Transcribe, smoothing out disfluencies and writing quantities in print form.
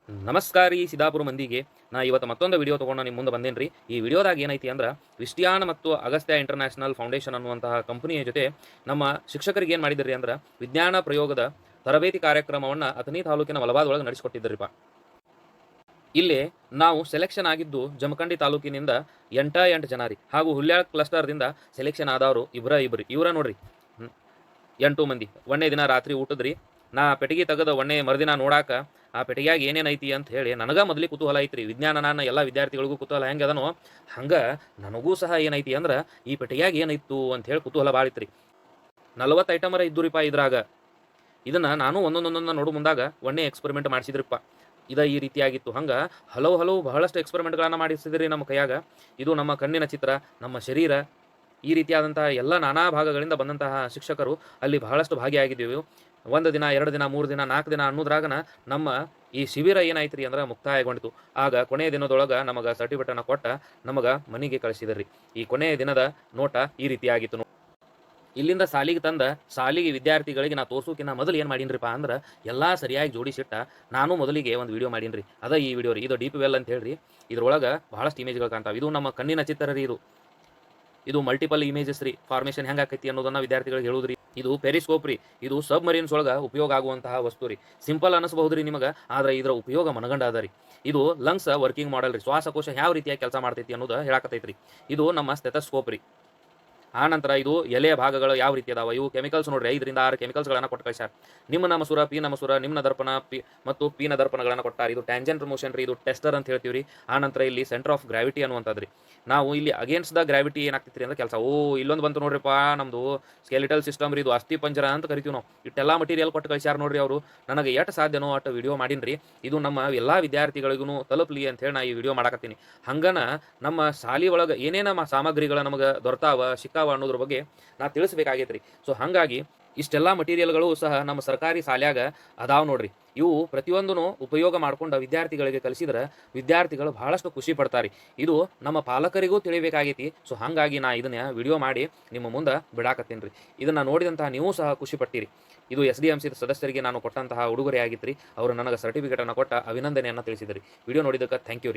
ನಮಸ್ಕಾರ ರೀ ಸಿದ್ದಾಪುರ ಮಂದಿಗೆ. ನಾ ಇವತ್ತು ಮತ್ತೊಂದು ವಿಡಿಯೋ ತೊಗೊಂಡು ನಿಮ್ಮ ಮುಂದೆ ಬಂದೇನ್ರಿ. ಈ ವಿಡಿಯೋದಾಗ ಏನೈತಿ ಅಂದ್ರೆ ವಿಸ್ಟಿಯಾನ್ ಮತ್ತು ಅಗಸ್ತ್ಯ ಇಂಟರ್ನ್ಯಾಷನಲ್ ಫೌಂಡೇಶನ್ ಅನ್ನುವಂತಹ ಕಂಪನಿಯ ಜೊತೆ ನಮ್ಮ ಶಿಕ್ಷಕರಿಗೆ ಏನು ಮಾಡಿದ್ರಿ ಅಂದ್ರೆ ವಿಜ್ಞಾನ ಪ್ರಯೋಗದ ತರಬೇತಿ ಕಾರ್ಯಕ್ರಮವನ್ನು ಅಥಣಿ ತಾಲೂಕಿನ ಮಲಬಾದ್ ಒಳಗೆ ನಡೆಸಿಕೊಟ್ಟಿದ್ದರಿಪ್ಪ. ಇಲ್ಲಿ ನಾವು ಸೆಲೆಕ್ಷನ್ ಆಗಿದ್ದು ಜಮಖಂಡಿ ತಾಲೂಕಿನಿಂದ 8 ಜನ ರೀ, ಹಾಗೂ ಹುಲ್ಯಾಳ ಕ್ಲಸ್ಟರ್ದಿಂದ ಸೆಲೆಕ್ಷನ್ ಆದವರು ಇವರ ನೋಡ್ರಿ 8 ಮಂದಿ. ಒಂದೇ ದಿನ ರಾತ್ರಿ ಊಟದ್ರಿ. ನಾ ಪೆಟ್ಟಿಗೆ ತೆಗೆದ ಒಂದೇ ಮರುದಿನ ನೋಡಾಕ ಆ ಪೆಟ್ಟಿಗೆಯಾಗ ಏನೇನೈತಿ ಅಂತ ಹೇಳಿ ನನಗೆ ಮೊದಲಿಗೆ ಕುತೂಹಲ ಐತ್ರಿ. ವಿಜ್ಞಾನ ನಾನು ಎಲ್ಲ ವಿದ್ಯಾರ್ಥಿಗಳಿಗೂ ಕುತೂಹಲ ಹೆಂಗೆ ಅದನೋ ಹಂಗೆ ನನಗೂ ಸಹ ಏನೈತಿ ಅಂದ್ರೆ ಈ ಪೆಟ್ಟಿಗೆಯಾಗ ಏನಿತ್ತು ಅಂತ ಹೇಳಿ ಕುತೂಹಲ ಭಾಳ ಇತ್ರಿ. 40 ಐಟಮರ ಇದ್ದುರಿಪ್ಪ ಇದ್ರಾಗ. ಇದನ್ನು ನಾನು ಒಂದೊಂದೊಂದೊಂದು ನೋಡು ಮುಂದಾಗ ಒಂದೇ ಎಕ್ಸ್ಪೆರಿಮೆಂಟ್ ಮಾಡಿಸಿದ್ರಿಪ್ಪ. ಈ ರೀತಿಯಾಗಿತ್ತು. ಹಂಗೆ ಹಲವು ಬಹಳಷ್ಟು ಎಕ್ಸ್ಪೆರಿಮೆಂಟ್ಗಳನ್ನು ಮಾಡಿಸಿದ್ರಿ ನಮ್ಮ ಕೈಯಾಗ. ಇದು ನಮ್ಮ ಕಣ್ಣಿನ ಚಿತ್ರ, ನಮ್ಮ ಶರೀರ, ಈ ರೀತಿಯಾದಂತಹ ಎಲ್ಲ ನಾನಾ ಭಾಗಗಳಿಂದ ಬಂದಂತಹ ಶಿಕ್ಷಕರು ಅಲ್ಲಿ ಬಹಳಷ್ಟು ಭಾಗಿಯಾಗಿದ್ದೀವಿ. 1 ದಿನ 2 ದಿನ 3 ದಿನ 4 ದಿನ ಅನ್ನೋದ್ರಾಗನ ನಮ್ಮ ಈ ಶಿಬಿರ ಏನಾಯ್ತು ರೀ ಅಂದ್ರೆ ಮುಕ್ತಾಯಗೊಂಡಿತು. ಆಗ ಕೊನೆಯ ದಿನದೊಳಗೆ ನಮಗೆ ಸರ್ಟಿಫಿಕೇಟನ್ನು ಕೊಟ್ಟ ನಮಗೆ ಮನೆಗೆ ಕಳಿಸಿದ್ರಿ. ಈ ಕೊನೆಯ ದಿನದ ನೋಟ ಈ ರೀತಿಯಾಗಿತ್ತು. ಇಲ್ಲಿಂದ ಸಾಲಿಗೆ ತಂದ ಸಾಲಿಗೆ ವಿದ್ಯಾರ್ಥಿಗಳಿಗೆ ನಾ ತೋರ್ಸೋಕಿನ್ನ ಮೊದಲು ಏನು ಮಾಡೀನ್ರಿಪ್ಪ ಅಂದ್ರೆ ಎಲ್ಲ ಸರಿಯಾಗಿ ಜೋಡಿಸಿಟ್ಟ ನಾನು ಮೊದಲಿಗೆ ಒಂದು ವಿಡಿಯೋ ಮಾಡೀನ್ರಿ. ಈ ವಿಡಿಯೋ ರೀ. ಇದು ಡೀಪ್ ವೆಲ್ ಅಂತ ಹೇಳ್ರಿ. ಇದ್ರೊಳಗೆ ಬಹಳಷ್ಟು ಇಮೇಜ್ಗಳು ಕಾಣ್ತಾವೆ. ಇದು ನಮ್ಮ ಕಣ್ಣಿನ ಚಿತ್ರ ರೀ. ಇದು ಮಲ್ಟಿಪಲ್ ಇಮೇಜಸ್ ರೀ. ಫಾರ್ಮೇಷನ್ ಹೆಂಗೆ ಆಕೈತಿ ಅನ್ನೋದನ್ನ ವಿದ್ಯಾರ್ಥಿಗಳಿಗೆ ಹೇಳುದ್ರಿ. ಇದು ಪೆರಿಸ್ಕೋಪ್ ರೀ. ಇದು ಸಬ್ಮರೀನ್ಸ್ ಒಳಗೆ ಉಪಯೋಗ ಆಗುವಂತಹ ವಸ್ತು ರೀ. ಸಿಂಪಲ್ ಅನಿಸಬಹುದು ರೀ ನಿಮಗೆ, ಆದರೆ ಇದರ ಉಪಯೋಗ ಮನಗಂಡ ಅದ ರೀ. ಇದು ಲಂಗ್ಸ್ ವರ್ಕಿಂಗ್ ಮಾಡಲ್ ರೀ. ಶ್ವಾಸಕೋಶ ಯಾವ ರೀತಿಯಾಗಿ ಕೆಲಸ ಮಾಡ್ತೈತಿ ಅನ್ನೋದು ಹೇಳಕತ್ತೈತ್ರಿ. ಇದು ನಮ್ಮ ಸ್ಟೆಥೋಸ್ಕೋಪ್ ರೀ. ಆನಂತರ ಇದು ಎಲೆಯ ಭಾಗಗಳು ಯಾವ ರೀತಿ ಅದಾವ, ಇವು ಕೆಮಿಕಲ್ಸ್ ನೋಡ್ರಿ. 5 ರಿಂದ 6 ಕೆಮಿಕಲ್ಸ್ಗಳನ್ನು ಕೊಟ್ಟು ಕಳಿಸ್ಯಾರ. ನಿಮ್ನ ಮಸೂರ, ಪೀನ ಮಸೂರ, ನಿಮ್ನ ದರ್ಪಣ ಮತ್ತು ಪೀನ ದರ್ಪಣಗಳನ್ನು ಕೊಟ್ಟಾರ. ಇದು ಟ್ಯಾಂಜೆಂಟ್ ಮೋಷನ್ ರೀ. ಇದು ಟೆಸ್ಟರ್ ಅಂತ ಹೇಳ್ತೀವಿ ರೀ. ಆನಂತರ ಇಲ್ಲಿ ಸೆಂಟರ್ ಆಫ್ ಗ್ರಾವಿಟಿ ಅನ್ನುವಂಥದ್ದು ರೀ. ನಾವು ಇಲ್ಲಿ ಅಗೇನ್ಸ್ಟ್ ದ ಗ್ರಾವಿಟಿ ಏನಾಗ್ತೈತಿ ಅಂದ್ರೆ ಕೆಲಸ. ಇಲ್ಲೊಂದು ಬಂತು ನೋಡ್ರಿಪ್ಪ, ನಮ್ದು ಸ್ಕೆಲಿಟಲ್ ಸಿಸ್ಟಮ್ ರೀ. ಇದು ಅಸ್ಥಿ ಪಂಜರ ಅಂತ ಕರಿತೀವಿ ನಾವು. ಇಟ್ಟೆಲ್ಲ ಮಟೀರಿಯಲ್ ಕೊಟ್ಟು ಕಳಿಸ್ಯಾರ ನೋಡ್ರಿ ಅವರು. ನನಗೆ ಎಷ್ಟು ಸಾಧ್ಯನೋ ಅಷ್ಟು ವಿಡಿಯೋ ಮಾಡೀನಿ. ಇದು ನಮ್ಮ ಎಲ್ಲ ವಿದ್ಯಾರ್ಥಿಗಳಿಗೂ ತಲುಪಲಿ ಅಂತ ಹೇಳಿ ನಾ ಈ ವಿಡಿಯೋ ಮಾಡಕತ್ತೀನಿ. ಹಂಗನ ನಮ್ಮ ಶಾಲಿ ಒಳಗೆ ಏನೇನ ಸಾಮಗ್ರಿಗಳು ನಮಗೆ ದೊರೆತಾವ ಸಿಕ್ಕಾವ ಅನ್ನೋದ್ರ ಬಗ್ಗೆ ನಾ ತಿಳಿಸ್ಬೇಕಾಗೈತ್ರಿ. ಸೊ ಹಾಗಾಗಿ ಇಷ್ಟೆಲ್ಲ ಮಟೀರಿಯಲ್ಗಳು ಸಹ ನಮ್ಮ ಸರ್ಕಾರಿ ಶಾಲ್ಯಾಗ ಅದಾವ ನೋಡ್ರಿ. ಇವು ಪ್ರತಿಯೊಂದೂ ಉಪಯೋಗ ಮಾಡ್ಕೊಂಡು ವಿದ್ಯಾರ್ಥಿಗಳಿಗೆ ಕಲಿಸಿದ್ರೆ ವಿದ್ಯಾರ್ಥಿಗಳು ಬಹಳಷ್ಟು ಖುಷಿ ಪಡ್ತಾರೆ. ಇದು ನಮ್ಮ ಪಾಲಕರಿಗೂ ತಿಳಿಬೇಕಾಗೈತಿ. ಸೊ ಹಾಗಾಗಿ ನಾ ಇದನ್ನ ವಿಡಿಯೋ ಮಾಡಿ ನಿಮ್ಮ ಮುಂದೆ ಬಿಡಾಕತ್ತೀನಿ ರೀ. ಇದನ್ನು ನೋಡಿದಂತಹ ನೀವು ಸಹ ಖುಷಿ ಪಟ್ಟಿರಿ. ಇದು SDMC ಸದಸ್ಯರಿಗೆ ನಾನು ಕೊಟ್ಟಂತಹ ಉಡುಗೊರೆ ಆಗಿತ್ತು ರೀ. ಅವರು ನನಗೆ ಸರ್ಟಿಫಿಕೇಟನ್ನು ಕೊಟ್ಟ ಅಭಿನಂದನೆಯನ್ನು ತಿಳಿಸಿದ್ರಿ. ವಿಡಿಯೋ ನೋಡಿದ್ದಕ್ಕೆ ಥ್ಯಾಂಕ್ ಯು ರೀ.